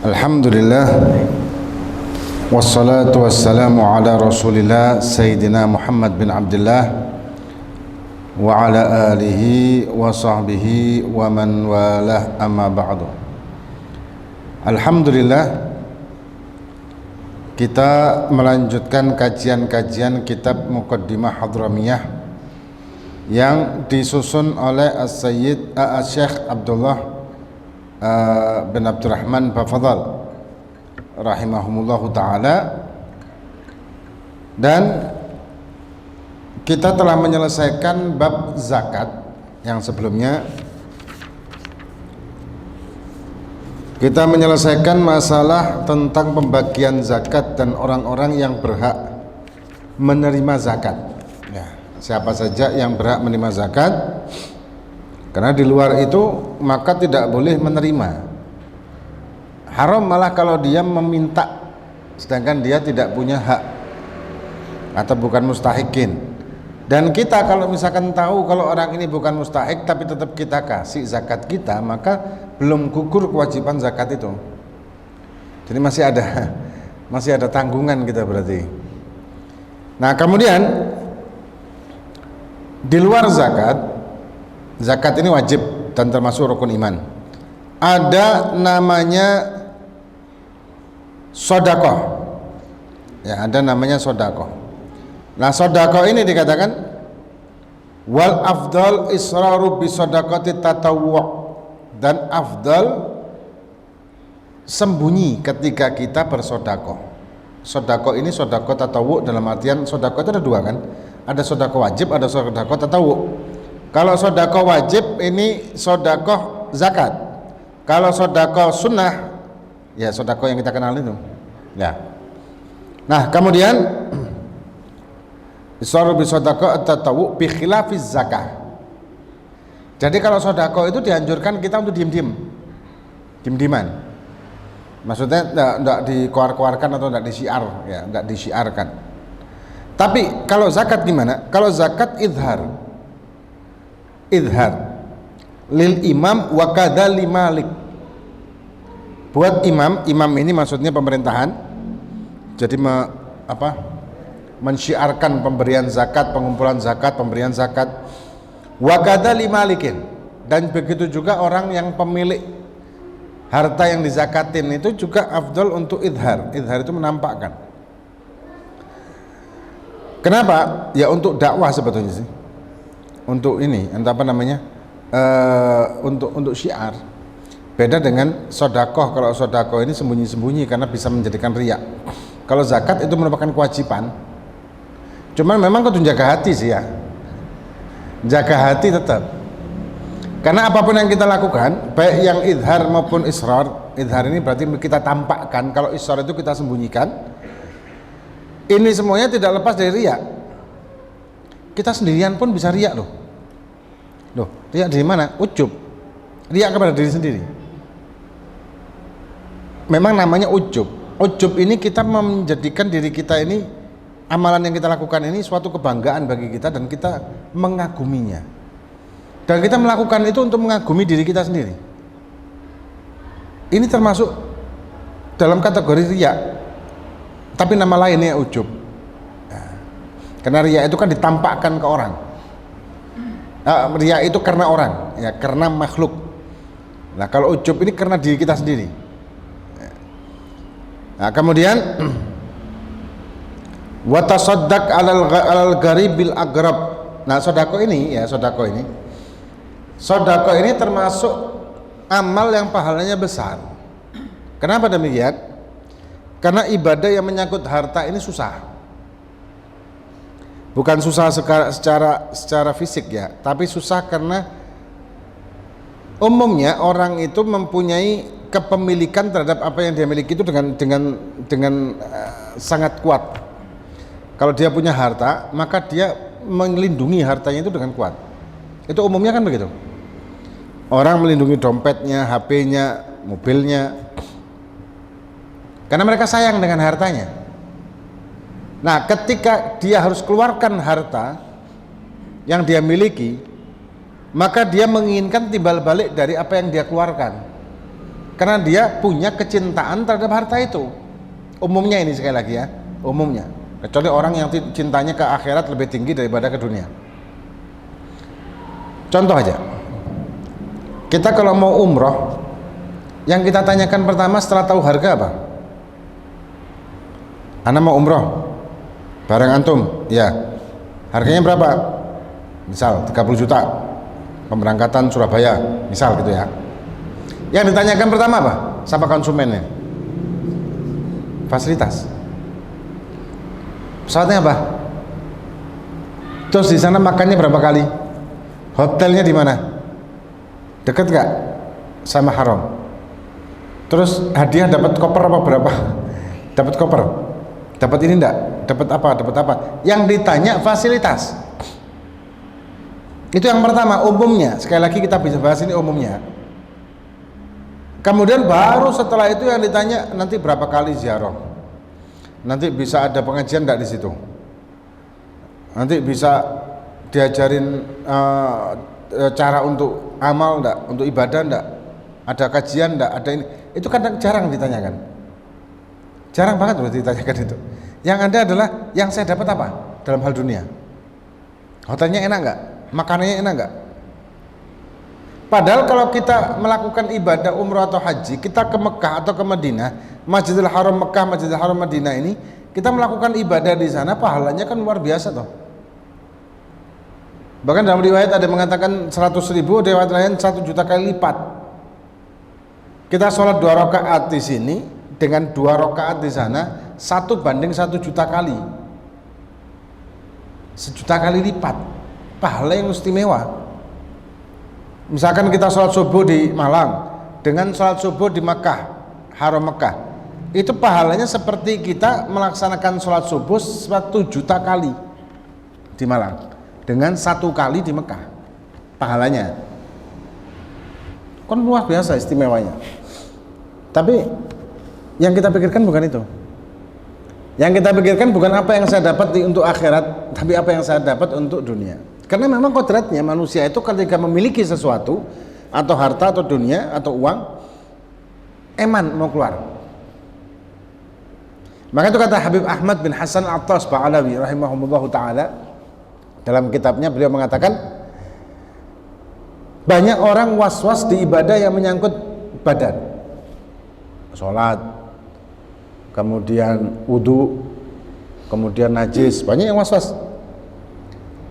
Alhamdulillah wassalatu wassalamu ala rasulillah Sayyidina Muhammad bin Abdullah wa ala alihi wa sahbihi wa man walah, amma ba'du. Alhamdulillah, kita melanjutkan kajian-kajian kitab Muqaddimah Hadramiyah yang disusun oleh As-Sayyid Syekh Abdullah bin Abdurrahman Bafadhal rahimahumullahu ta'ala, dan kita telah menyelesaikan bab zakat. Yang sebelumnya kita menyelesaikan masalah tentang pembagian zakat dan orang-orang yang berhak menerima zakat. Ya, siapa saja yang berhak menerima zakat, karena di luar itu maka tidak boleh menerima. Haram malah kalau dia meminta sedangkan dia tidak punya hak atau bukan mustahikin. Dan kita kalau misalkan tahu kalau orang ini bukan mustahik tapi tetap kita kasih zakat kita, maka belum gugur kewajiban zakat itu. Jadi masih ada tanggungan kita berarti. Nah, kemudian di luar zakat ini wajib dan termasuk rukun iman. Ada namanya sodakoh. Ya, ada namanya sodakoh. Nah, sodakoh ini dikatakan wal afdal israru bi sodakoti tatawwu', dan afdal sembunyi ketika kita bersodakoh. Sodakoh ini sodakoh tatawwu' dalam artian sodakoh itu ada dua kan? Ada sodakoh wajib, ada sodakoh tatawwu'. Kalau sodakoh wajib ini sodakoh zakat. Kalau sodakoh sunnah, ya sodakoh yang kita kenal itu. Ya. Nah, kemudian isyarat bi sodakoh at-tatawwu' bi khilafiz zakah. Jadi kalau sodakoh itu dianjurkan kita untuk diem-dieman. Maksudnya tidak dikeluarkan atau tidak disiar, ya, tidak disiarkan. Tapi kalau zakat gimana? Kalau zakat idhar lil imam wa kadza li malik. Buat imam ini maksudnya pemerintahan. Jadi mensyiarkan pemberian zakat, pengumpulan zakat, pemberian zakat. Wa kadza li malikin, dan begitu juga orang yang pemilik harta yang dizakatin itu juga afdal untuk idhar. Idhar itu menampakkan. Kenapa? Ya untuk dakwah sebetulnya sih. Untuk ini, entah apa namanya, untuk syiar. Beda dengan sodakoh. Kalau sodakoh ini sembunyi-sembunyi karena bisa menjadikan riya. Kalau zakat itu merupakan kewajiban. Cuman memang kudu jaga hati sih ya. Jaga hati tetap. Karena apapun yang kita lakukan, baik yang idhar maupun israr. Idhar ini berarti kita tampakkan. Kalau israr itu kita sembunyikan. Ini semuanya tidak lepas dari riya. Kita sendirian pun bisa riak loh. Riak dari mana? Ujub. Riak kepada diri sendiri. Memang namanya ujub. Ujub ini kita menjadikan diri kita ini, amalan yang kita lakukan ini suatu kebanggaan bagi kita dan kita mengaguminya. Dan kita melakukan itu untuk mengagumi diri kita sendiri. Ini termasuk dalam kategori riak. Tapi nama lainnya ujub. Karena riya itu kan ditampakkan ke orang. Riya itu karena orang, ya, karena makhluk. Nah, kalau ujub ini karena diri kita sendiri. Nah, kemudian wa tasaddaq alal gharibil agrab. Nah, sodako ini termasuk amal yang pahalanya besar. Kenapa demikian? Karena ibadah yang menyangkut harta ini susah. Bukan susah secara fisik ya, tapi susah karena umumnya orang itu mempunyai kepemilikan terhadap apa yang dia miliki itu dengan sangat kuat. Kalau dia punya harta, maka dia melindungi hartanya itu dengan kuat. Itu umumnya kan begitu. Orang melindungi dompetnya, HP-nya, mobilnya, karena mereka sayang dengan hartanya. Nah, ketika dia harus keluarkan harta yang dia miliki, maka dia menginginkan timbal balik dari apa yang dia keluarkan. karena dia punya kecintaan terhadap harta itu. Umumnya ini sekali lagi ya, umumnya. Kecuali orang yang cintanya ke akhirat lebih tinggi daripada ke dunia. Contoh aja, kita kalau mau umroh, yang kita tanyakan pertama setelah tahu harga apa? Ana mau umroh bareng antum, ya. Harganya berapa? Misal 30 juta pemberangkatan Surabaya, misal gitu ya. Yang ditanyakan pertama apa? Siapa konsumennya? Fasilitas. Pesawatnya apa? Terus di sana makannya berapa kali? Hotelnya di mana? Dekat gak sama haram? Terus hadiah dapat koper apa berapa? Dapat koper? Dapat ini enggak? Dapat apa? Dapat apa? Yang ditanya fasilitas. Itu yang pertama, umumnya. Sekali lagi kita bisa bahas ini umumnya. Kemudian baru setelah itu yang ditanya nanti berapa kali ziarah. Nanti bisa ada pengajian enggak di situ? Nanti bisa diajarin cara untuk amal enggak? Untuk ibadah enggak? Ada kajian enggak? Ada ini. Itu kadang jarang ditanyakan. Jarang banget loh ditanyakan itu. Yang ada adalah yang saya dapat apa dalam hal dunia. Hotelnya enak enggak? Makanannya enak enggak? Padahal kalau kita melakukan ibadah umrah atau haji, kita ke Mekah atau ke Madinah, Masjidil Haram Mekah, Masjidil Haram Madinah ini, kita melakukan ibadah di sana, pahalanya kan luar biasa toh. Bahkan dalam riwayat ada yang mengatakan 100.000, riwayat lain 1 juta kali lipat. Kita sholat 2 rakaat di sini dengan 2 rakaat di sana 1 banding 1 juta kali. 1 juta kali lipat. Pahala yang istimewa. Misalkan kita sholat subuh di Malang dengan sholat subuh di Mekah, Haram Mekah, itu pahalanya seperti kita melaksanakan sholat subuh 1 juta kali di Malang dengan 1 kali di Mekah. Pahalanya kan luar biasa istimewanya. Tapi yang kita pikirkan bukan itu. Yang kita pikirkan bukan apa yang saya dapat untuk akhirat, tapi apa yang saya dapat untuk dunia. Karena memang kodratnya manusia itu ketika memiliki sesuatu atau harta atau dunia atau uang, eman mau keluar. Maka itu kata Habib Ahmad bin Hasan Al-Attas Ba'alawi rahimahumullahu ta'ala, dalam kitabnya beliau mengatakan, banyak orang was-was di ibadah yang menyangkut badan, sholat, kemudian wudu, kemudian najis, banyak yang was-was.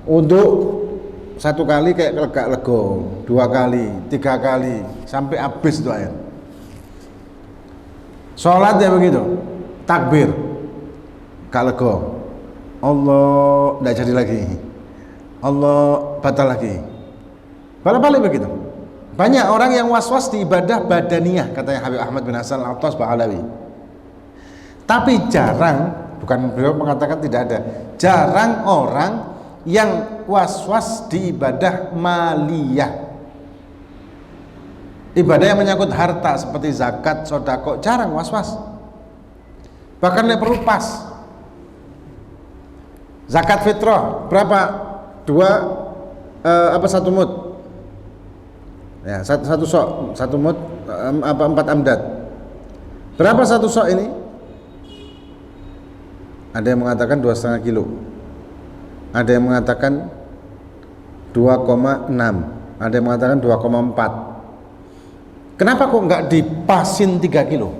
Wudu 1 kali kayak lega lego, 2 kali, 3 kali, sampai habis itu air. Sholat ya begitu, takbir, gak lego, Allah tidak jadi lagi, Allah batal lagi, balik begitu. Banyak orang yang was-was di ibadah badaniyah, katanya Habib Ahmad bin Hasan Al-Attas Ba'alawi. Tapi jarang, bukan beliau mengatakan tidak ada, jarang orang yang was-was di ibadah maliyah, ibadah yang menyangkut harta seperti zakat, sodako, jarang was-was. Bahkan tidak perlu pas. Zakat fitrah berapa? 1 mud ya, satu sok, 1 mud 4 amdad. Berapa 1 sok ini? Ada yang mengatakan 2,5 kilo, ada yang mengatakan 2,6, ada yang mengatakan 2,4. Kenapa kok nggak dipasin 3 kilo,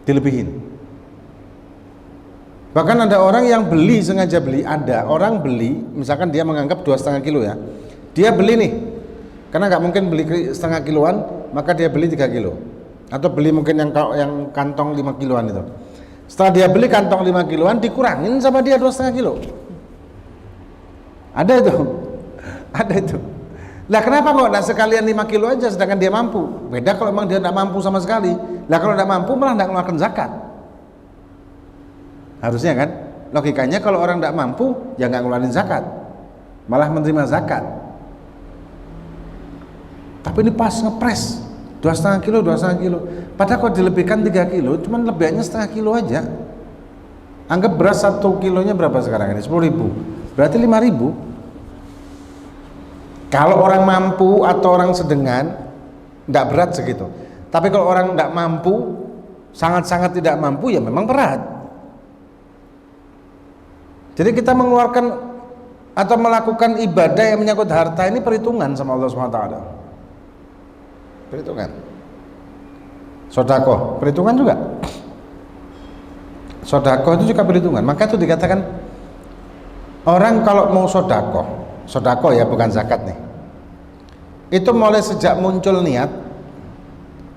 dilebihin? Bahkan ada orang yang beli, sengaja beli, ada orang beli, misalkan dia menganggap 2,5 kilo ya, dia beli nih, karena nggak mungkin beli setengah kiloan, maka dia beli 3 kilo, atau beli mungkin yang kantong 5 kiloan itu. Setelah dia beli kantong 5 kiloan, dikurangin sama dia 2,5 kilo. Ada itu, ada itu. Lah kenapa kok nggak sekalian 5 kilo aja, sedangkan dia mampu? Beda kalau memang dia tidak mampu sama sekali. Lah kalau tidak mampu malah tidak mengeluarkan zakat. Harusnya kan, logikanya kalau orang tidak mampu ya nggak ngeluarin zakat, malah menerima zakat. Tapi ini pas ngepres 2,5 kilo, 2,5 kilo. Padahal kalau dilebihkan 3 kilo, cuman lebihannya setengah kilo aja. Anggap beras 1 kilonya berapa sekarang ini? 10.000. Berarti 5.000. Kalau orang mampu atau orang sedengan, tidak berat segitu. Tapi kalau orang tidak mampu, sangat-sangat tidak mampu, ya memang berat. Jadi kita mengeluarkan atau melakukan ibadah yang menyangkut harta ini perhitungan sama Allah SWT. Perhitungan. Sedekah, perhitungan juga. Sedekah itu juga perhitungan. Maka itu dikatakan orang kalau mau sedekah ya, bukan zakat nih. Itu mulai sejak muncul niat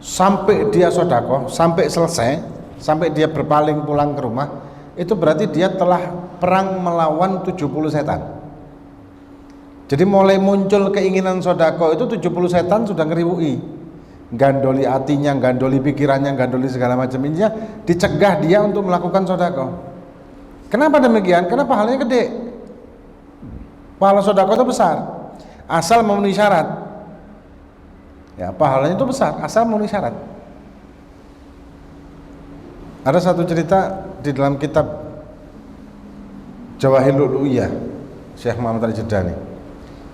sampai dia sedekah, sampai selesai, sampai dia berpaling pulang ke rumah, itu berarti dia telah perang melawan 70 setan. Jadi mulai muncul keinginan sedekah itu 70 setan sudah ngeriwui, gandoli hatinya, gandoli pikirannya, gandoli segala macam intinya, dicegah dia untuk melakukan sedekah. Kenapa demikian? Karena pahalanya gede. Pahala sedekah itu besar, asal memenuhi syarat. Ya, pahalanya itu besar asal memenuhi syarat. Ada satu cerita di dalam kitab Jawahirul Uluwiyah Syekh Muhammad Al-Jadani,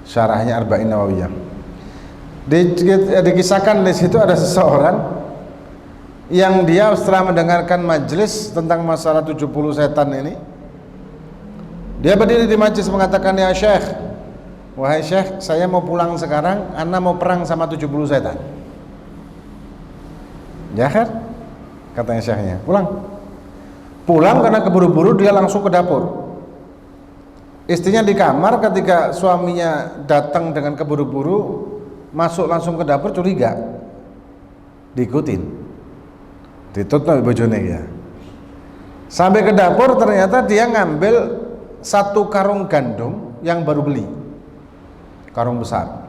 syarahnya Arba'in Nawawiyah. Dikisahkan di situ ada seseorang yang dia setelah mendengarkan majelis tentang masalah 70 setan ini, dia berdiri di majelis mengatakan, "Ya Syekh, wahai Syekh, saya mau pulang sekarang, ana mau perang sama 70 setan." Ya kan? Katanya Syekhnya, pulang karena keburu-buru dia langsung ke dapur. Istrinya di kamar, ketika suaminya datang dengan keburu-buru masuk langsung ke dapur, curiga, diikutin, ditutup bojone ya. Sampai ke dapur ternyata dia ngambil satu karung gandum yang baru beli, karung besar.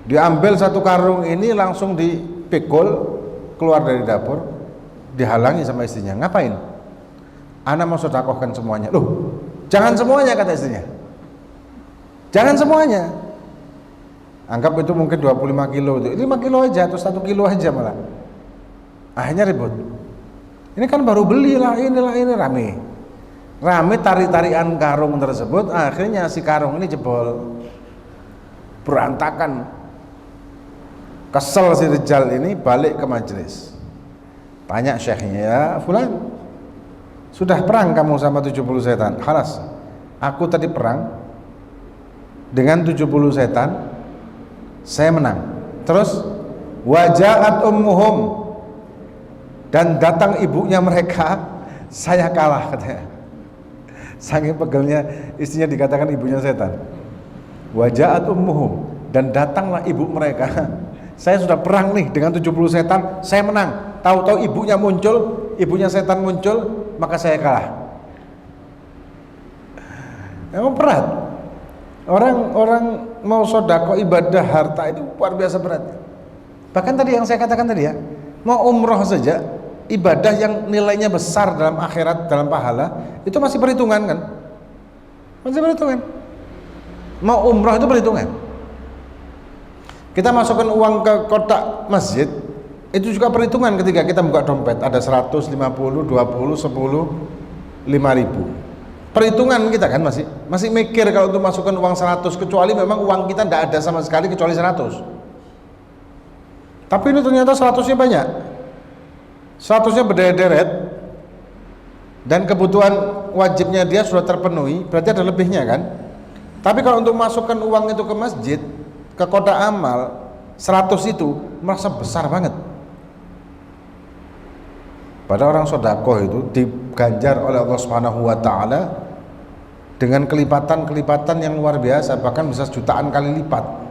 Diambil satu karung ini langsung dipikul keluar dari dapur, dihalangi sama istrinya. "Ngapain?" "Ana mau sedekahkan semuanya." "Loh, jangan semuanya," kata istrinya. "Jangan semuanya. Anggap itu mungkin 25 kilo itu, 5 kilo aja atau 1 kilo aja malah." Akhirnya ribut. Ini kan baru beli lah, ini rame tarik-tarian karung tersebut. Akhirnya si karung ini jebol, berantakan. Kesel si Rijal ini, balik ke majelis, tanya syekhnya, "Ya fulan, sudah perang kamu sama 70 setan?" "Khalas, aku tadi perang dengan 70 setan, saya menang. Terus wajahat ummuhum, dan datang ibunya mereka, saya kalah," katanya. Saking pegelnya istrinya dikatakan ibunya setan. "Wajahat ummuhum, dan datanglah ibu mereka, saya sudah perang nih dengan 70 setan, saya menang. Tahu-tahu ibunya setan muncul, maka saya kalah." Emang berat. Orang mau sedekah, ibadah harta itu luar biasa berat. Bahkan tadi yang saya katakan tadi ya, mau umroh saja, ibadah yang nilainya besar dalam akhirat, dalam pahala, itu masih perhitungan kan? Masih perhitungan. Mau umroh itu perhitungan. Kita masukkan uang ke kotak masjid, itu juga perhitungan ketika kita buka dompet, ada 150, 20, 10, 5.000. Perhitungan kita kan masih mikir kalau untuk masukkan uang 100, kecuali memang uang kita tidak ada sama sekali kecuali 100. Tapi ini ternyata 100-nya banyak. 100-nya berderet-deret dan kebutuhan wajibnya dia sudah terpenuhi, berarti ada lebihnya kan. Tapi kalau untuk masukkan uang itu ke masjid, ke kotak amal, 100 itu merasa besar banget. Pada orang sedekah itu diganjar oleh Allah Subhanahu wa taala dengan kelipatan-kelipatan yang luar biasa, bahkan bisa jutaan kali lipat.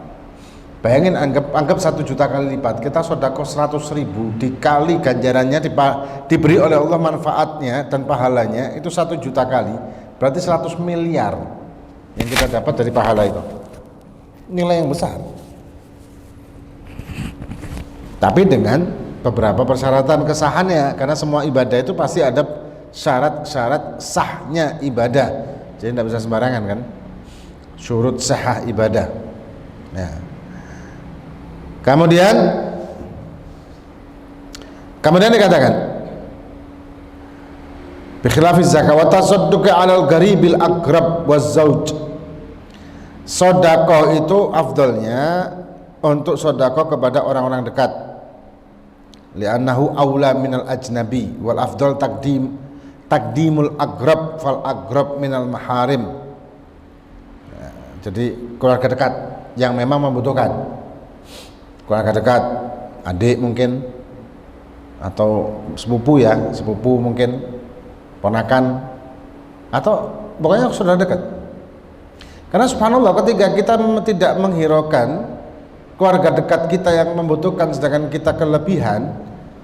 Bayangin, anggap 1 juta kali lipat, kita sedekah 100.000 dikali ganjarannya diberi oleh Allah manfaatnya dan pahalanya itu 1 juta kali, berarti 100 miliar yang kita dapat dari pahala itu. Nilai yang besar. Tapi dengan beberapa persyaratan kesahannya, karena semua ibadah itu pasti ada syarat-syarat sahnya ibadah. Jadi tidak bisa sembarangan kan. Syurut sah ibadah. Nah. Kemudian dikatakan bi khilafiz zakat wa tasadduq 'alal gharibil aqrab waz zauj. Sedekah itu afdalnya untuk sedekah kepada orang-orang dekat. li'annahu aula minal ajnabi wal afdal takdimul agrab fal agrab minal maharim. Ya, jadi keluarga dekat yang memang membutuhkan, keluarga dekat, adik mungkin, atau sepupu ya, sepupu mungkin, ponakan, atau pokoknya saudara dekat. Karena subhanallah ketika kita tidak menghiraukan keluarga dekat kita yang membutuhkan sedangkan kita kelebihan,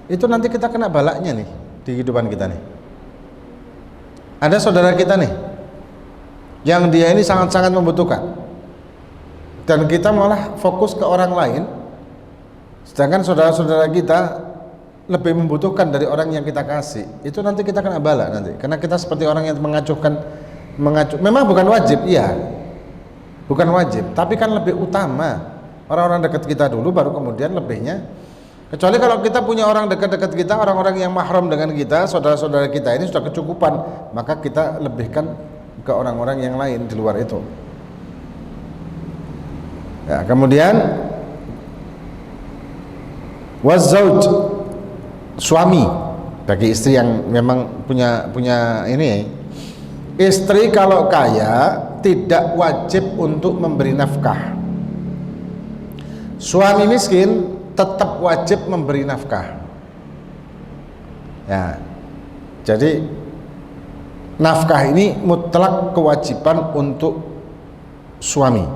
itu nanti kita kena balaknya nih di kehidupan kita nih. Ada saudara kita nih yang dia ini sangat-sangat membutuhkan dan kita malah fokus ke orang lain, sedangkan saudara-saudara kita lebih membutuhkan dari orang yang kita kasih. Itu nanti kita kena balak nanti, karena kita seperti orang yang mengacuh, memang bukan wajib, iya bukan wajib, tapi kan lebih utama orang-orang dekat kita dulu, baru kemudian lebihnya. Kecuali kalau kita punya orang dekat-dekat kita, orang-orang yang mahram dengan kita, saudara-saudara kita ini sudah kecukupan, maka kita lebihkan ke orang-orang yang lain di luar itu. Ya, kemudian wazauj, suami bagi istri yang memang punya ini. Istri kalau kaya tidak wajib untuk memberi nafkah. Suami miskin tetap wajib memberi nafkah. Ya, jadi nafkah ini mutlak kewajiban untuk suami.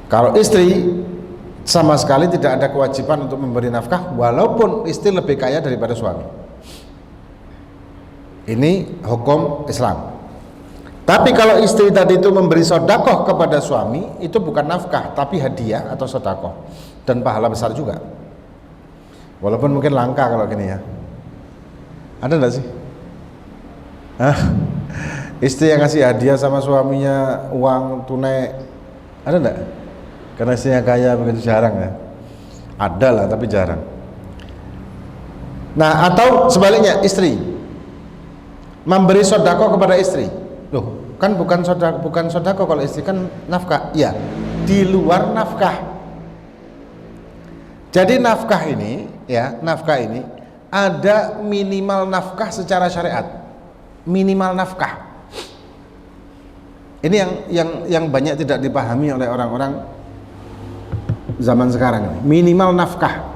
Kalau istri sama sekali tidak ada kewajiban untuk memberi nafkah, walaupun istri lebih kaya daripada suami. Ini hukum Islam. Tapi kalau istri tadi itu memberi sodakoh kepada suami, itu bukan nafkah, tapi hadiah atau sodakoh, dan pahala besar juga. Walaupun mungkin langka kalau gini ya. Ada enggak sih? Hah? Istri yang ngasih hadiah sama suaminya uang tunai, ada enggak? Karena istrinya kaya begitu jarang ya. Ada lah tapi jarang. Nah, atau sebaliknya, istri memberi sodakoh kepada istri. Loh, kan bukan sodako kalau istri, kan nafkah. Ya, di luar nafkah. Jadi nafkah ini, ya, nafkah ini ada minimal nafkah secara syariat. Minimal nafkah. Ini yang banyak tidak dipahami oleh orang-orang zaman sekarang ini. Minimal nafkah.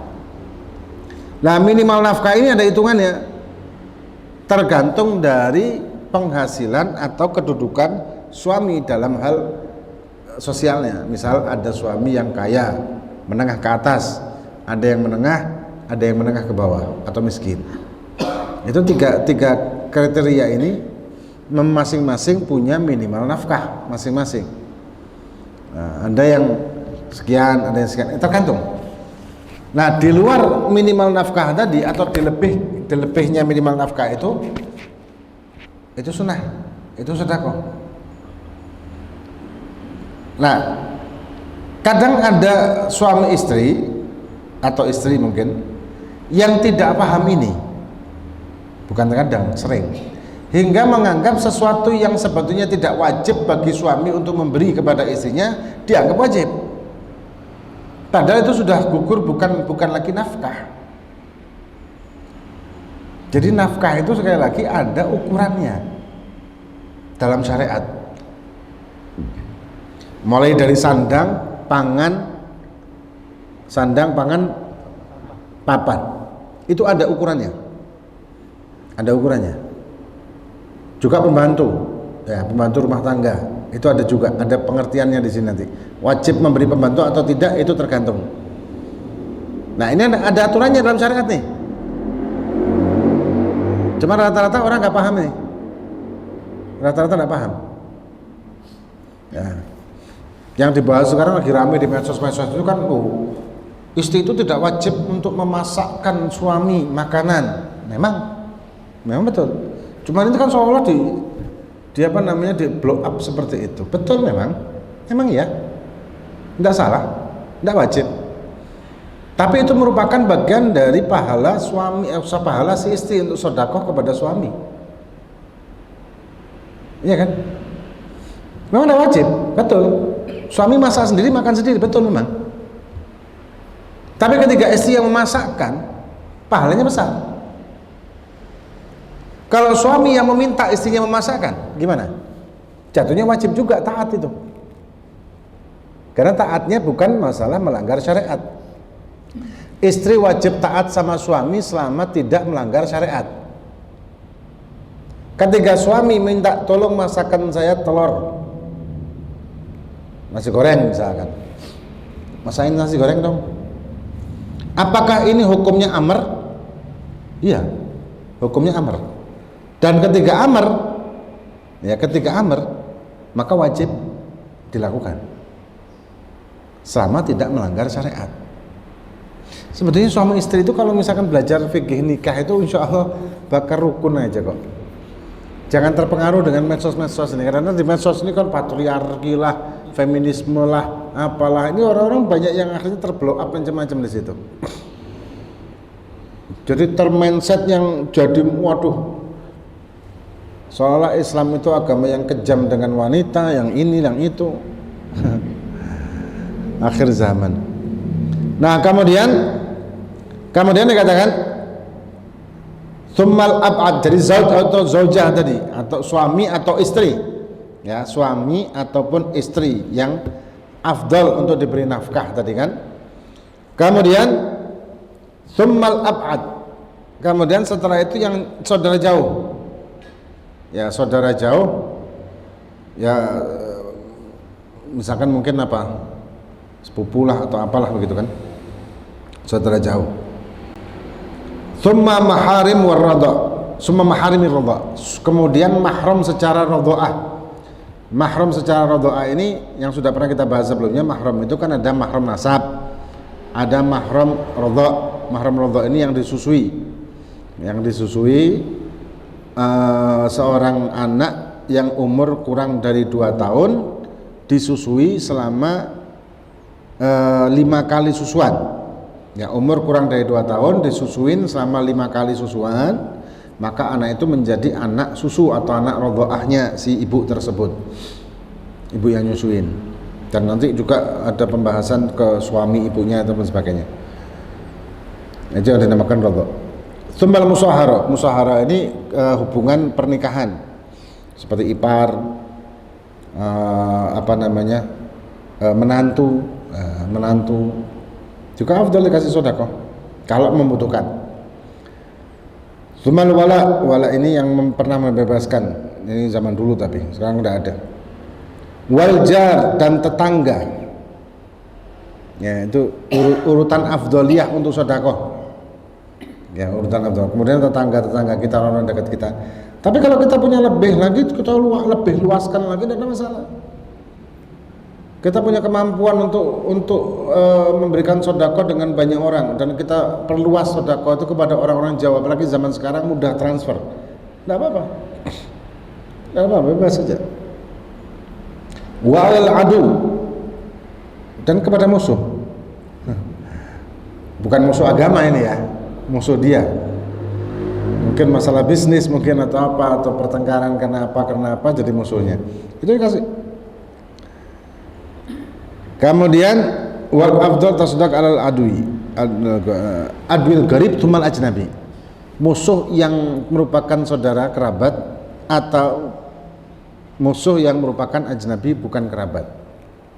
Nah, minimal nafkah ini ada hitungannya. Tergantung dari penghasilan atau kedudukan suami dalam hal sosialnya. Misal ada suami yang kaya, menengah ke atas, ada yang menengah ke bawah atau miskin. Itu tiga kriteria ini masing-masing punya minimal nafkah masing-masing. Nah, ada yang sekian, ada yang sekian, tergantung. Nah, di luar minimal nafkah tadi atau di lebihnya minimal nafkah itu sunnah, itu sedekah. Nah, kadang ada suami istri atau istri mungkin yang tidak paham ini, bukan kadang, sering, hingga menganggap sesuatu yang sebetulnya tidak wajib bagi suami untuk memberi kepada istrinya dianggap wajib. Padahal itu sudah gugur, bukan lagi nafkah. Jadi nafkah itu sekali lagi ada ukurannya dalam syariat. Mulai dari sandang, pangan, papan. Itu ada ukurannya. Ada ukurannya. Juga pembantu, ya, pembantu rumah tangga. Itu ada juga, ada pengertiannya di sini nanti. Wajib memberi pembantu atau tidak itu tergantung. Nah, ini ada aturannya dalam syariat nih. Cuma rata-rata orang nggak paham nih. Rata-rata nggak paham. Ya. Yang dibahas sekarang lagi ramai di medsos-medsos itu kan, istri itu tidak wajib untuk memasakkan suami makanan. Memang betul. Cuma itu kan seolah-olah di blow up seperti itu. Betul memang ya, tidak salah, tidak wajib. Tapi itu merupakan bagian dari pahala suami, pahala si istri untuk sedekah kepada suami. Iya kan? Memang tidak wajib, betul. Suami masak sendiri, makan sendiri, betul memang. Tapi ketika istri yang memasakkan, pahalanya besar. Kalau suami yang meminta istrinya memasakkan, gimana? Jatuhnya wajib juga taat itu. Karena taatnya bukan masalah melanggar syariat. Istri wajib taat sama suami selama tidak melanggar syariat. Ketika suami minta tolong masakan saya telur, nasi goreng misalkan, masakin nasi goreng dong. Apakah ini hukumnya amr? Iya, hukumnya amr. Dan ketika amr, maka wajib dilakukan selama tidak melanggar syariat. Sebetulnya suami istri itu kalau misalkan belajar fikih nikah itu insya Allah bakal rukun aja kok. Jangan terpengaruh dengan medsos-medsos ini, karena di medsos ini kan patriarki lah, feminisme lah, apalah. Ini orang-orang banyak yang akhirnya terblow up macam-macam di situ. Jadi termindset yang jadi waduh, seolah Islam itu agama yang kejam dengan wanita, yang ini, yang itu. Akhir zaman. Nah, kemudian dikatakan tsummal ab'ad, jadi zauj atau zaujah tadi, atau suami atau istri. Ya, suami ataupun istri yang afdal untuk diberi nafkah tadi kan. Kemudian tsummal ab'ad. Kemudian setelah itu yang saudara jauh. Ya, saudara jauh, ya misalkan mungkin apa, sepupu lah atau apalah begitu kan, saudara jauh. Tsumma maharim warradha, summa maharimir radha. Kemudian mahram secara radha'ah. Mahram secara radha'ah ini yang sudah pernah kita bahas sebelumnya. Mahram itu kan ada mahram nasab, ada mahram radha'. Mahram radha' ini yang disusui. Seorang anak yang umur kurang dari 2 tahun disusui selama 5 kali susuan. Ya, umur kurang dari 2 tahun disusuin selama 5 kali susuan, maka anak itu menjadi anak susu atau anak radha'ahnya si ibu tersebut, ibu yang nyusuin. Dan nanti juga ada pembahasan ke suami ibunya dan sebagainya. Itu yang dinamakan radha'. Tsummal musahara. Musahara ini hubungan pernikahan seperti ipar, menantu juga afdal dikasih sedekah kalau membutuhkan. Tsummal wala ini yang pernah membebaskan, ini zaman dulu tapi sekarang udah ada. Wal jar, dan tetangga. Ya, itu urutan afdaliyah untuk sedekah. Ya, urutan afdal. Kemudian tetangga kita, orang dekat kita. Tapi kalau kita punya lebih lagi, kita lebih luaskan lagi, tidak ada masalah. Kita punya kemampuan untuk memberikan sedekah dengan banyak orang, dan kita perluas sedekah itu kepada orang-orang Jawa, apalagi zaman sekarang mudah transfer. Tidak apa-apa. Tidak apa-apa, bebas saja. Wa'al adu, dan kepada musuh. Bukan musuh agama ini ya, musuh dia. Mungkin masalah bisnis mungkin atau apa, atau pertengkaran karena apa jadi musuhnya. Itu dikasih. Kemudian wal afdal tasaddaq alal adwil gharib tumal ajnabi, musuh yang merupakan saudara kerabat atau musuh yang merupakan ajnabi bukan kerabat.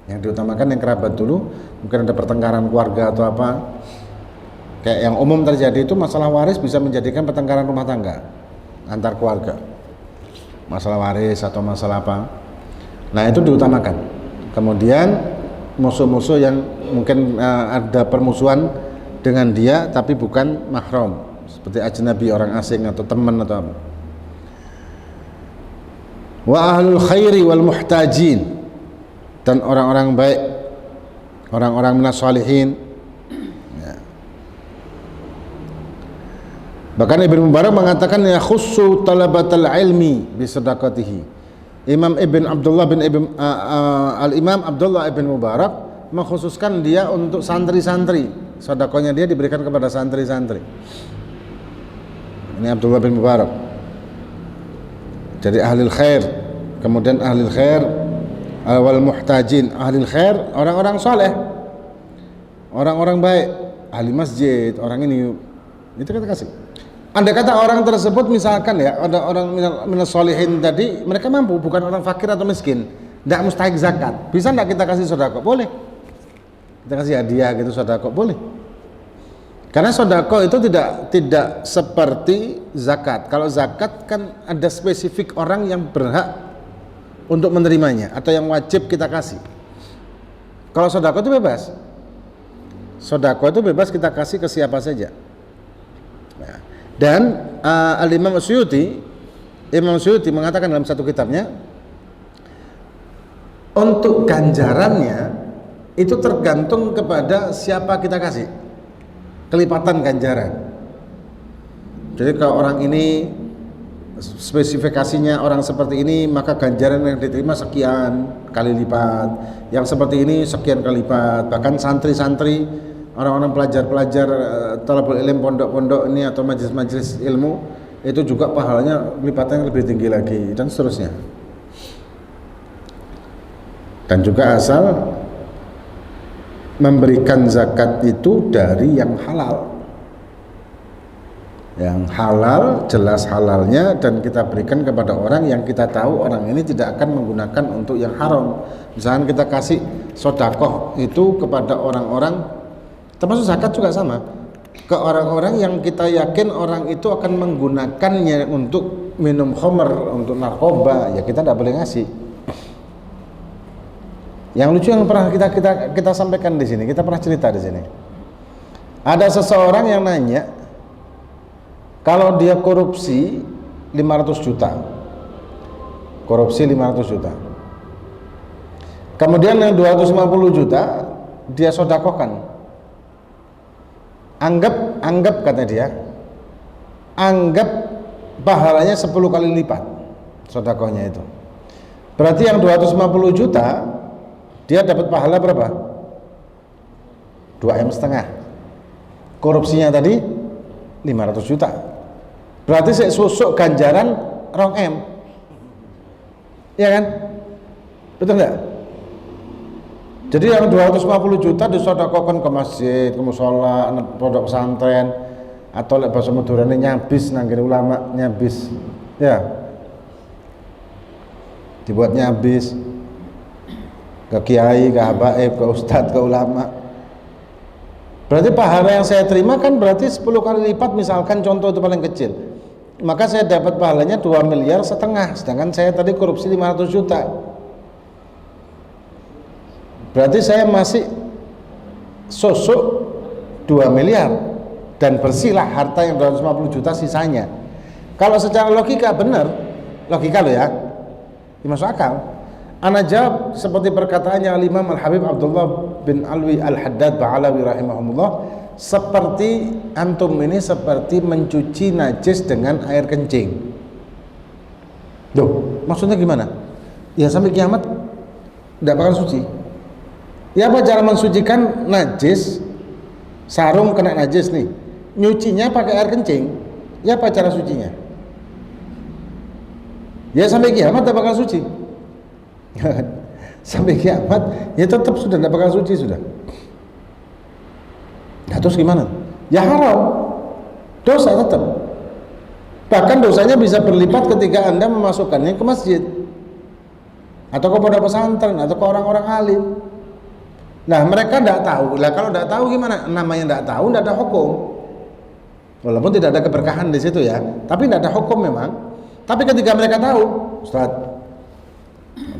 Yang diutamakan yang kerabat dulu, mungkin ada pertengkaran keluarga atau apa. Kayak yang umum terjadi itu masalah waris bisa menjadikan pertengkaran rumah tangga antar keluarga. Masalah waris atau masalah apa. Nah, itu diutamakan. Kemudian musuh-musuh yang mungkin ada permusuhan dengan dia tapi bukan mahram, seperti ajnabi, orang asing atau teman atau apa. Wa ahlul khairi wal muhtajin, dan orang-orang baik, orang-orang minas shalihin. Ya. Bahkan Ibnu Mubarak mengatakan ya khussu talabatal ilmi bi sadaqatihi. Imam Al-Imam Abdullah ibn Mubarak mengkhususkan dia untuk santri-santri, sedekahnya dia diberikan kepada santri-santri. Ini Abdullah bin Mubarak. Jadi ahli khair, kemudian ahli khair wal muhtajin. Ahli khair orang-orang saleh, orang-orang baik, ahli masjid, orang ini Itu kita kasih. Andai kata orang tersebut misalkan ya, ada orang minas solihin tadi, mereka mampu, bukan orang fakir atau miskin, tidak mustahik zakat. Bisa tidak kita kasih sodako? Boleh. Kita kasih hadiah gitu sodako, boleh. Karena sodako itu tidak seperti zakat. Kalau zakat kan ada spesifik orang yang berhak untuk menerimanya atau yang wajib kita kasih. Kalau sodako itu bebas. Sodako itu bebas kita kasih ke siapa saja. Nah, dan Imam Suyuti mengatakan dalam satu kitabnya, untuk ganjarannya itu tergantung kepada siapa kita kasih. Kelipatan ganjaran. Jadi kalau orang ini spesifikasinya orang seperti ini, maka ganjaran yang diterima sekian kali lipat. Yang seperti ini sekian kali lipat. Bahkan santri-santri, orang-orang pelajar-pelajar talabul ilm pondok-pondok ini atau majelis-majelis ilmu itu juga pahalanya lipatannya lebih tinggi lagi dan seterusnya. Dan juga asal memberikan zakat itu dari yang halal. Yang halal, jelas halalnya, dan kita berikan kepada orang yang kita tahu orang ini tidak akan menggunakan untuk yang haram. Misalkan kita kasih sodakoh itu kepada orang-orang, termasuk zakat juga sama, ke orang-orang yang kita yakin orang itu akan menggunakannya untuk minum khamr, untuk narkoba, ya kita tidak boleh ngasih. Yang lucu yang pernah kita sampaikan di sini, kita pernah cerita di sini. Ada seseorang yang nanya, kalau dia korupsi 500 juta. Korupsi 500 juta. Kemudian yang 250 juta dia sodakohkan. Anggap kata dia, anggap pahalanya 10 kali lipat sodakohnya itu. Berarti yang 250 juta dia dapat pahala berapa? 2,5 M. Korupsinya tadi 500 juta. Berarti saya susuk ganjaran 2 M. Iya kan? Betul enggak? Jadi yang 250 juta disedekahkan ke masjid, ke mushola, pondok pesantren, atau lek bahasa Madurane nyabis nang kene ulama nyabis. Ya. Dibuat nyabis ke kiai, ke habaib, ke ustadz, ke ulama. Berarti pahala yang saya terima kan berarti 10 kali lipat, misalkan contoh itu paling kecil. Maka saya dapat pahalanya 2,5 miliar, sedangkan saya tadi korupsi 500 juta. Berarti saya masih sosok 2 miliar dan bersihlah harta yang 250 juta sisanya. Kalau secara logika benar, logika loh ya, masuk akal. Ana jawab seperti perkataannya Al-Imam Al-Habib Abdullah bin Alwi Al-Haddad Ba'alawi rahimahumullah, seperti antum ini seperti mencuci najis dengan air kencing. Duh, maksudnya gimana? Ya sampai kiamat tidak bakal suci. Ya apa cara mensucikan najis? Sarung kena najis nih, nyucinya pakai air kencing. Ya apa cara sucinya? Ya sampai kiamat tidak bakal suci. Sampai kiamat ya tetap sudah tidak bakal suci sudah. Nah, terus gimana? Ya haram, dosa tetap. Bahkan dosanya bisa berlipat ketika Anda memasukkannya ke masjid atau ke pondok pesantren atau ke orang-orang alim. Nah, mereka tidak tahu. Lah kalau tidak tahu gimana? Namanya tidak tahu, tidak ada hukum. Walaupun tidak ada keberkahan di situ ya, tapi tidak ada hukum memang. Tapi ketika mereka tahu, Ustaz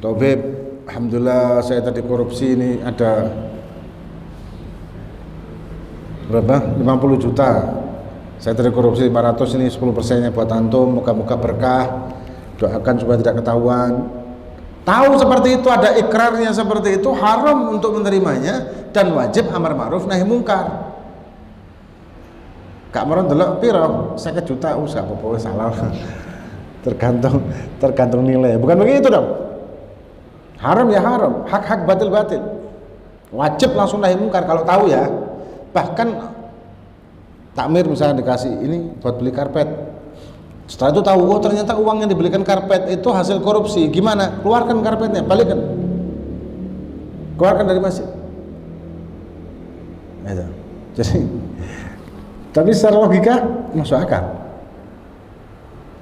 atau Beb, alhamdulillah saya tadi korupsi ini ada berapa? 50 juta. Saya tadi korupsi 500, ini 10%-nya buat antum, moga-moga berkah. Doakan supaya tidak ketahuan. Tahu seperti itu, ada ikrarnya seperti itu, haram untuk menerimanya dan wajib amar ma'ruf nahi mungkar. Kak Moron delok piro? 50 juta, usah apa-apa salah. Tergantung nilai. Bukan begitu dong. Haram ya haram, hak-hak batil-batil. Wajib langsung nahi mungkar kalau tahu ya. Bahkan takmir misalnya dikasih ini buat beli karpet. Setelah itu tahu, oh ternyata uang yang dibelikan karpet itu hasil korupsi. Gimana? Keluarkan karpetnya, balikkan. Keluarkan dari masjid. Jadi Tapi secara logika masuk akal.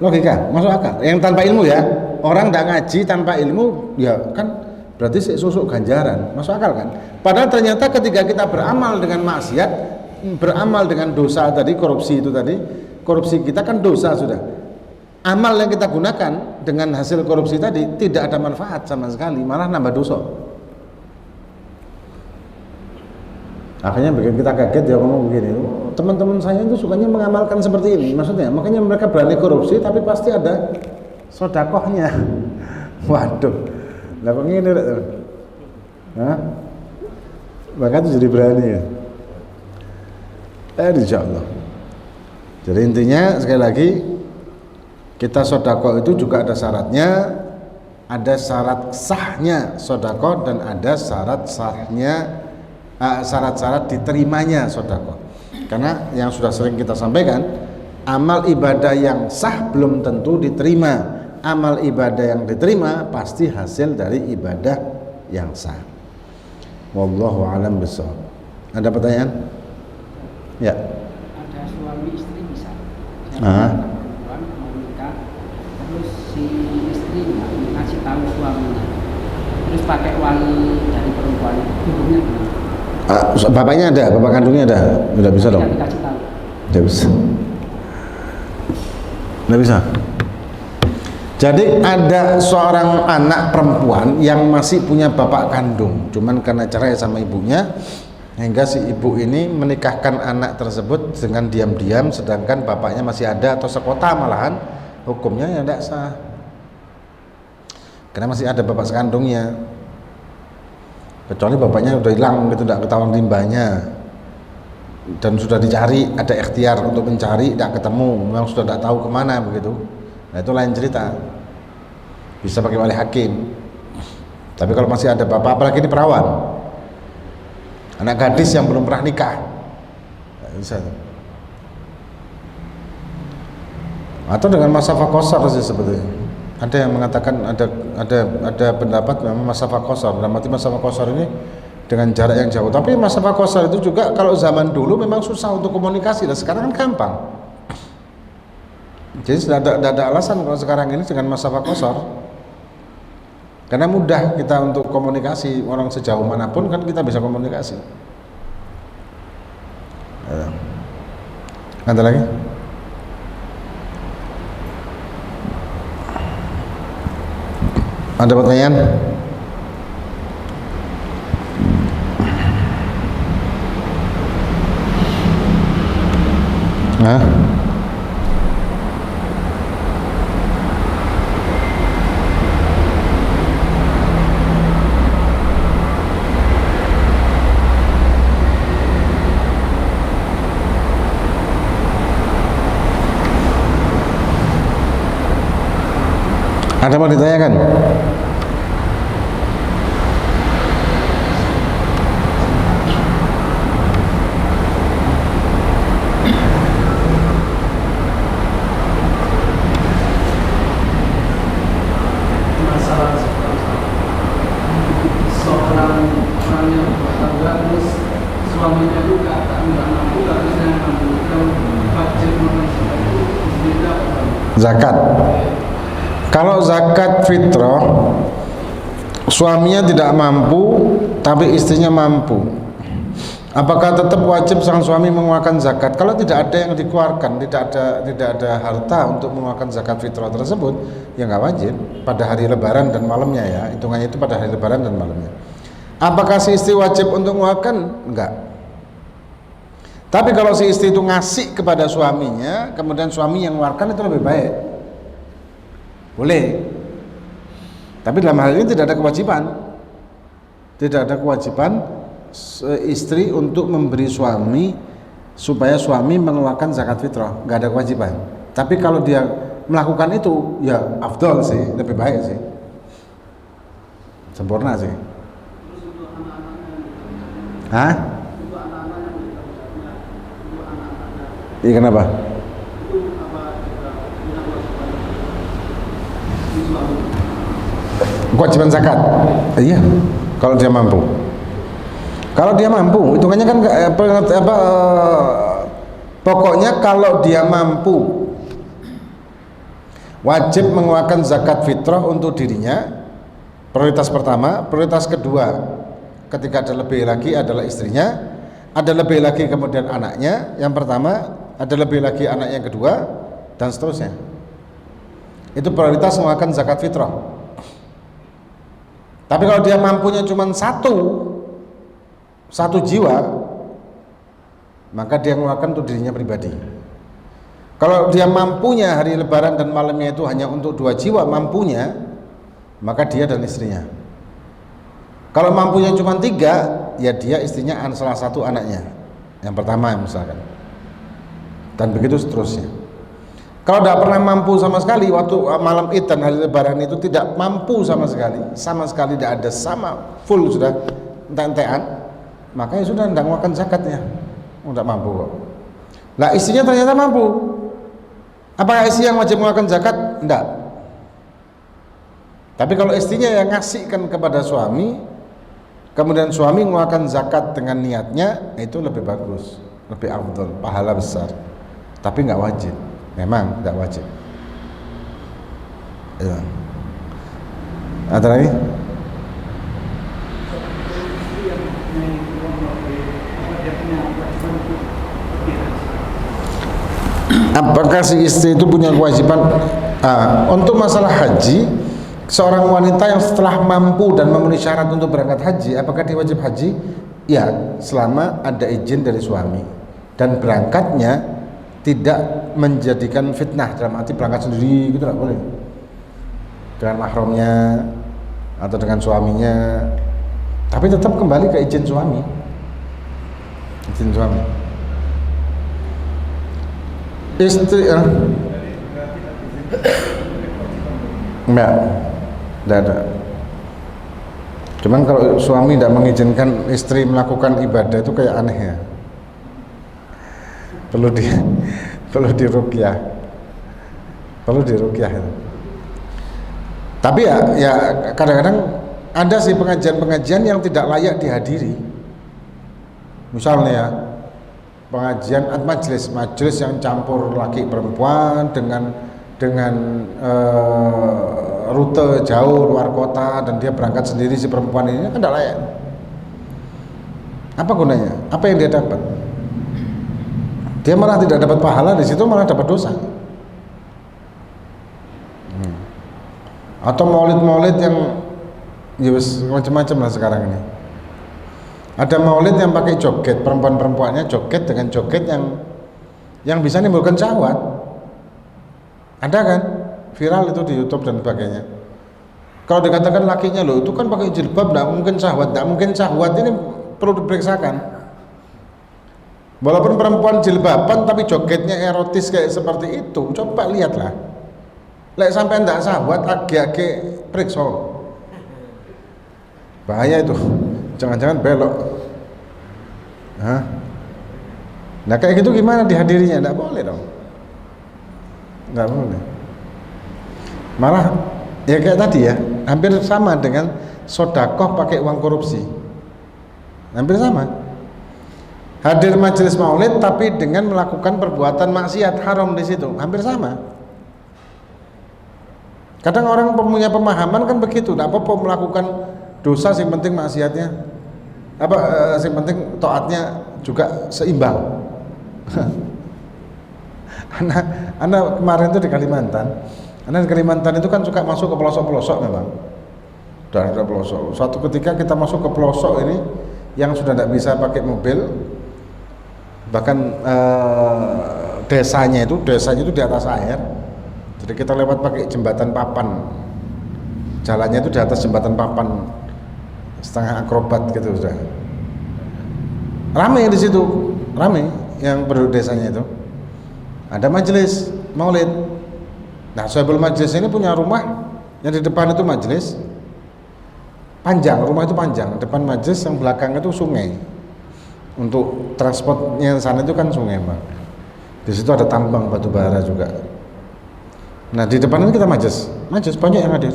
Logika masuk akal. Yang tanpa ilmu ya, orang tidak ngaji tanpa ilmu ya kan berarti susuk ganjaran, masuk akal kan? Padahal ternyata ketika kita beramal dengan maksiat, beramal dengan dosa tadi, korupsi itu tadi, korupsi kita kan dosa sudah. Amal yang kita gunakan dengan hasil korupsi tadi tidak ada manfaat sama sekali, malah nambah dosa. Akhirnya bikin kita kaget, dia ngomong begini, teman-teman saya itu sukanya mengamalkan seperti ini, maksudnya makanya mereka berani korupsi tapi pasti ada sodakohnya. Waduh, lah kok gini tuh? Hah? Maka itu jadi berani ya. Insya Allah. Jadi intinya sekali lagi kita sodakoh itu juga ada syaratnya, ada syarat sahnya sodakoh dan ada syarat sahnya syarat-syarat diterimanya sodakoh. Karena yang sudah sering kita sampaikan, amal ibadah yang sah belum tentu diterima. Amal ibadah yang diterima pasti hasil dari ibadah yang sah. Wallahu a'lam bishawab. Ada pertanyaan? Ya. Ada suami istri bisa. Perempuan mau nikah, terus si istri ngasih tahu suaminya, terus pakai wali dari perempuan, hukumnya gimana? Bapaknya ada, bapak kandungnya ada, tidak bisa dong. Dikasih tahu. Tidak bisa. Tidak bisa. Jadi ada seorang anak perempuan yang masih punya bapak kandung, cuman karena cerai sama ibunya, hingga si ibu ini menikahkan anak tersebut dengan diam-diam, sedangkan bapaknya masih ada atau sekota malahan, hukumnya ya tidak sah. Karena masih ada bapak sekandungnya. Kecuali bapaknya udah hilang gitu, tidak ketahuan limbahnya dan sudah dicari, ada ikhtiar untuk mencari, tidak ketemu, memang sudah tidak tahu kemana begitu. Nah itu lain cerita, bisa pakai wali hakim. Tapi kalau masih ada bapak, apalagi ini perawan, anak gadis yang belum pernah nikah, nah, bisa. Atau dengan masa fakosar sih sebetulnya. Ada yang mengatakan ada pendapat memang masa fakosar. Dalam arti masa fakosar ini dengan jarak yang jauh. Tapi masa fakosar itu juga kalau zaman dulu memang susah untuk komunikasi, dan sekarang kan gampang. Jadi tidak ada alasan kalau sekarang ini dengan masa fakosar. Karena mudah kita untuk komunikasi, orang sejauh manapun kan kita bisa komunikasi. Ada lagi? Ada pertanyaan? Hah? Ada mau ditanyakan? Masalah seorang yang bertangga terus suaminya juga nggak mampu, harusnya mampu, wajib Zakat. Kalau zakat fitrah, suaminya tidak mampu tapi istrinya mampu, apakah tetap wajib sang suami mengeluarkan zakat? Kalau tidak ada yang dikeluarkan, tidak ada harta untuk mengeluarkan zakat fitrah tersebut, ya nggak wajib. Pada hari lebaran dan malamnya ya, hitungannya itu pada hari lebaran dan malamnya. Apakah si istri wajib untuk mengeluarkan? Enggak. Tapi kalau si istri itu ngasih kepada suaminya, kemudian suami yang mengeluarkan, itu lebih baik. Boleh. Tapi dalam hal ini tidak ada kewajiban. Tidak ada kewajiban istri untuk memberi suami supaya suami mengeluarkan zakat fitrah, nggak ada kewajiban. Tapi kalau dia melakukan itu, ya afdal sih, lebih baik sih, sempurna sih. Hah? Iya, kenapa? Kewajiban zakat? Iya, kalau dia mampu. Kalau dia mampu, hitungannya kan Pokoknya kalau dia mampu, wajib mengeluarkan zakat fitrah untuk dirinya, prioritas pertama. Prioritas kedua, ketika ada lebih lagi adalah istrinya, ada lebih lagi kemudian anaknya yang pertama, ada lebih lagi anak yang kedua, dan seterusnya. Itu prioritas mengeluarkan zakat fitrah. Tapi kalau dia mampunya cuma satu jiwa, maka dia mengeluarkan untuk dirinya pribadi. Kalau dia mampunya hari lebaran dan malamnya itu hanya untuk 2 jiwa mampunya, maka dia dan istrinya. Kalau mampunya cuma 3, ya dia istrinya salah satu anaknya yang pertama misalkan, dan begitu seterusnya. Kalau tidak pernah mampu sama sekali, waktu malam Id dan hari lebaran itu tidak mampu sama sekali tidak ada, sama full sudah entek-entekan, maka ya sudah tidak mengeluarkan zakatnya. Tidak mampu kok. Lah istrinya ternyata mampu. Apakah istri yang wajib mengeluarkan zakat? Tidak. Tapi kalau istrinya yang ngasihkan kepada suami, kemudian suami mengeluarkan zakat dengan niatnya, itu lebih bagus, lebih afdal, pahala besar. Tapi nggak wajib. Memang nggak wajib. Ya. Ada lagi? Apakah si istri itu punya kewajiban untuk masalah haji? Seorang wanita yang setelah mampu dan memenuhi syarat untuk berangkat haji, apakah dia wajib haji? Ya, selama ada izin dari suami dan berangkatnya tidak menjadikan fitnah, dalam arti berangkat sendiri gitu, tidak boleh dengan mahramnya atau dengan suaminya, tapi tetap kembali ke izin suami. Izin suami. Istri enggak ada. Cuman kalau suami tidak mengizinkan istri melakukan ibadah itu kayak aneh ya. Perlu diruqyah. Tapi ya kadang-kadang ada sih pengajian-pengajian yang tidak layak dihadiri. Misalnya ya, pengajian majelis yang campur laki perempuan dengan rute jauh luar kota, dan dia berangkat sendiri si perempuan ini kan tidak layak. Apa gunanya? Apa yang dia dapat? Dia malah tidak dapat pahala, di situ malah dapat dosa. Atau maulid yang ya macam-macam lah sekarang ini. Ada maulid yang pakai joget, perempuan-perempuannya joget dengan joget yang bisa menimbulkan syahwat. Ada kan? Viral itu di YouTube dan sebagainya. Kalau dikatakan lakinya loh itu kan pakai jilbab, tidak mungkin syahwat, ini perlu diperiksakan. Walaupun perempuan jilbaban tapi jogetnya erotis kayak seperti itu, coba lihatlah. Lek sampai tidak syahwat, agak-agak periksa. Bahaya itu. Jangan-jangan belok. Hah? Nah kayak gitu gimana dihadirinya? Tidak boleh dong. Tidak boleh. Malah ya kayak tadi ya, hampir sama dengan sodakoh pakai uang korupsi. Hampir sama. Hadir majelis maulid tapi dengan melakukan perbuatan maksiat haram di situ, hampir sama. Kadang orang punya pemahaman kan begitu, tidak apa-apa melakukan dosa, yang penting maksiatnya yang penting taatnya juga seimbang. Anak kemarin itu di Kalimantan. Anak di Kalimantan itu kan suka masuk ke pelosok-pelosok memang. Dari pelosok. Suatu ketika kita masuk ke pelosok ini yang sudah tidak bisa pakai mobil, bahkan desanya itu di atas air. Jadi kita lewat pakai jembatan papan. Jalannya itu di atas jembatan papan, setengah akrobat gitu sudah. Ramai di situ, ramai yang penduduk desanya itu. Ada majelis maulid. Nah, sahibul majelis ini punya rumah yang di depan itu majelis panjang, rumah itu panjang. Depan majelis yang belakang itu sungai. Untuk transportnya sana itu kan sungai, Bang. Di situ ada tambang batu bara juga. Nah, di depan ini kita majelis banyak yang hadir.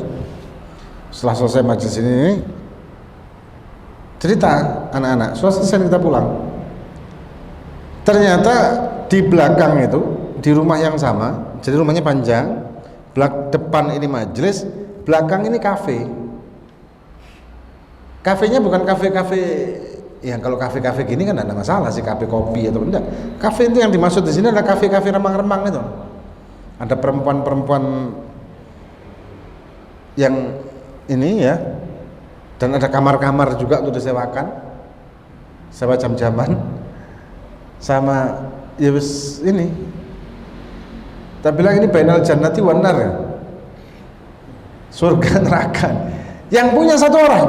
Setelah selesai majelis ini cerita anak-anak, setelah selesai kita pulang. Ternyata di belakang itu, di rumah yang sama, jadi rumahnya panjang, depan ini majelis, belakang ini kafe. Kafenya bukan kafe-kafe, ya kalau kafe-kafe gini kan ada masalah sih, kafe kopi atau enggak. Kafe itu yang dimaksud di sini adalah kafe-kafe remang-remang itu. Ada perempuan-perempuan yang ini ya, dan ada kamar-kamar juga untuk disewakan, sewa jam-jaman, sama ya wis ini. Tak bilang ini bainal jannati wan nar ya, surga neraka. Yang punya satu orang,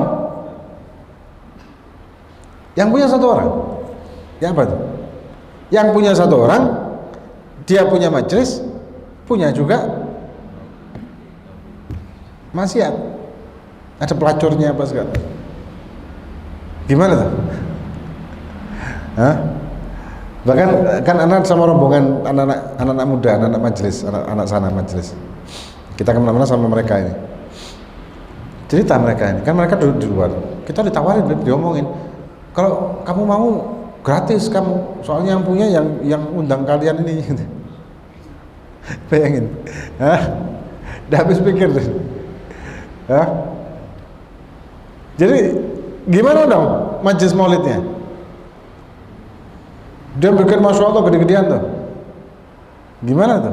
yang punya satu orang, ya apa tuh? Yang punya satu orang, dia punya majelis, punya juga maksiat, ada pelacurnya apa segala. Gimana tuh? Hah? Bahkan kan anak sama rombongan anak-anak muda, anak-anak majelis, anak sana majelis. Kita kemana-mana sama mereka ini. Cerita mereka ini, kan mereka duduk di luar. Kita ditawarin, diomongin. Kalau kamu mau gratis kamu, soalnya yang punya yang undang kalian ini. Bayangin, hah? Udah habis pikir deh. Hah? Jadi gimana dong majelis maulidnya? Dia bikin Masya Allah gede-gedean tuh. Gimana tuh?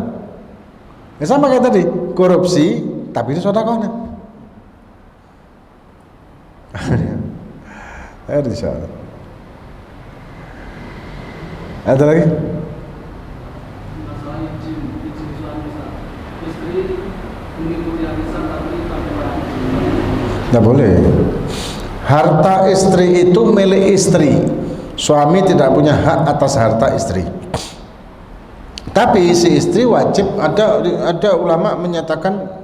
Ya sama kayak tadi, korupsi tapi itu sedekahnya. Insyaallah. Ada lagi? Masalah izin suami istri mengikuti arisan tapi tanpa Tidak boleh. Harta istri itu milik istri. Suami tidak punya hak atas harta istri. Tapi si istri wajib, ada ulama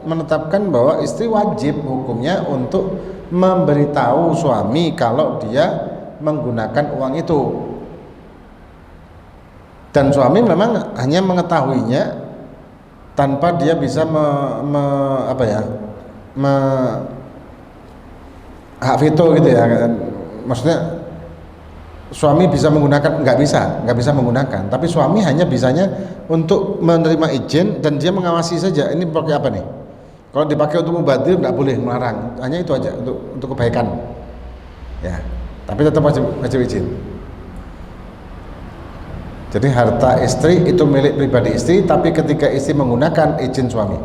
menetapkan bahwa istri wajib hukumnya untuk memberitahu suami kalau dia menggunakan uang itu. Dan suami memang hanya mengetahuinya tanpa dia bisa hak veto gitu ya. Maksudnya suami bisa menggunakan, nggak bisa menggunakan, tapi suami hanya bisanya untuk menerima izin dan dia mengawasi saja ini pakai apa nih. Kalau dipakai untuk mubadir nggak boleh, melarang, hanya itu aja untuk kebaikan ya, tapi tetap wajib izin. Jadi harta istri itu milik pribadi istri, tapi ketika istri menggunakan izin suami.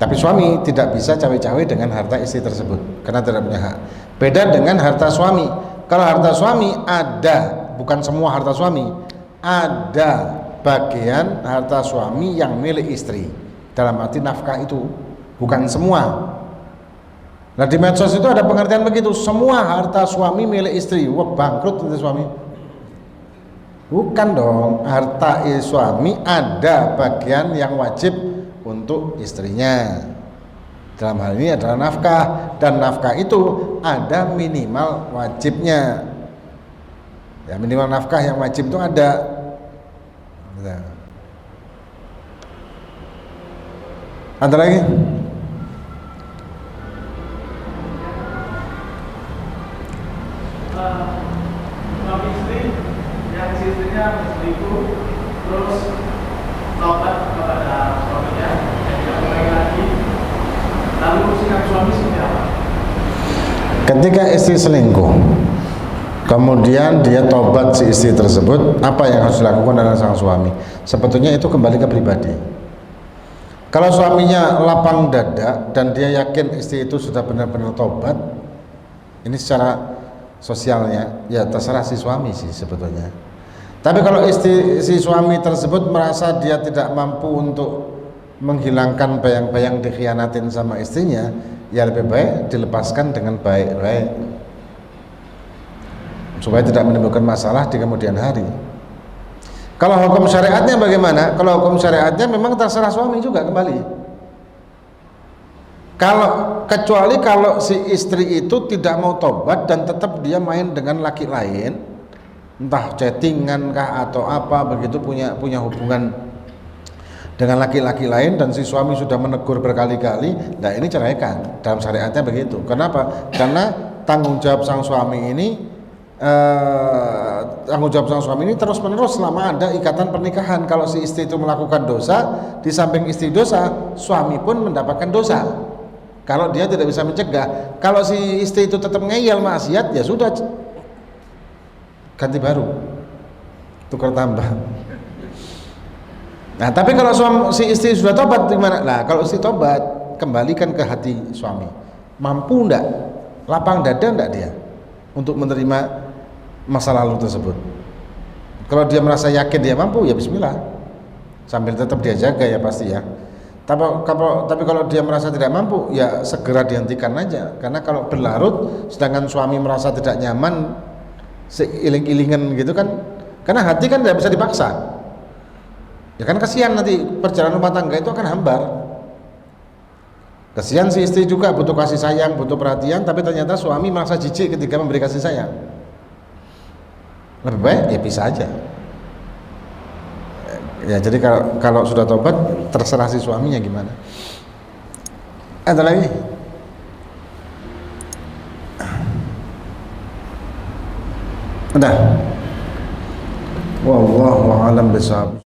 Tapi suami tidak bisa cawe-cawe dengan harta istri tersebut karena tidak punya hak. Beda dengan harta suami. Kalau harta suami ada, bukan semua harta suami, ada bagian harta suami yang milik istri. Dalam arti nafkah itu, bukan semua. Nah di medsos itu ada pengertian begitu, semua harta suami milik istri. Wah bangkrut itu suami. Bukan dong, harta suami ada bagian yang wajib untuk istrinya. Dalam hal ini adalah nafkah, dan nafkah itu ada minimal wajibnya. Ya minimal nafkah yang wajib itu ada. Nah. Ada lagi? suami istri yang istrinya selingkuh terus tobat kepada suaminya dan tidak mulai lagi, lalu sikap suami seperti apa? Ketika istri selingkuh, kemudian dia tobat si istri tersebut, apa yang harus dilakukan oleh sang suami? Sebetulnya itu kembali ke pribadi. Kalau suaminya lapang dada dan dia yakin istri itu sudah benar-benar tobat, ini secara sosialnya ya terserah si suami sih sebetulnya. Tapi kalau si suami tersebut merasa dia tidak mampu untuk menghilangkan bayang-bayang dikhianatin sama istrinya, ya lebih baik dilepaskan dengan baik-baik supaya tidak menimbulkan masalah di kemudian hari. Kalau hukum syariatnya bagaimana? Kalau hukum syariatnya memang terserah suami juga kembali. Kecuali kalau si istri itu tidak mau tobat dan tetap dia main dengan laki lain, entah chattingan kah atau apa begitu, punya hubungan dengan laki-laki lain, dan si suami sudah menegur berkali-kali, nah ini ceraikan. Dalam syariatnya begitu. Kenapa? Karena tanggung jawab sang suami ini tanggung jawab sang suami ini terus menerus selama ada ikatan pernikahan. Kalau si istri itu melakukan dosa, di samping istri dosa, suami pun mendapatkan dosa kalau dia tidak bisa mencegah. Kalau si istri itu tetap ngeyel maksiat, ya sudah, ganti baru, tukar tambah. Nah, tapi kalau si istri sudah tobat gimana? Nah, kalau istri tobat, kembalikan ke hati suami. Mampu enggak? Lapang dada enggak dia untuk menerima masa lalu tersebut? Kalau dia merasa yakin dia mampu, ya bismillah. Sambil tetap dia jaga ya pasti ya. Tapi kalau dia merasa tidak mampu, ya segera dihentikan aja. Karena kalau berlarut sedangkan suami merasa tidak nyaman, seiling-ilingan gitu kan, karena hati kan tidak bisa dipaksa. Ya kan kasihan, nanti perjalanan rumah tangga itu akan hambar. Kasihan si istri juga, butuh kasih sayang, butuh perhatian, tapi ternyata suami merasa jijik ketika memberi kasih sayang. Lebih baik ya bisa aja. Ya jadi kalau sudah tobat, terserah si suaminya gimana. Ada lagi? Udah. Wallahu a'lam bishawab.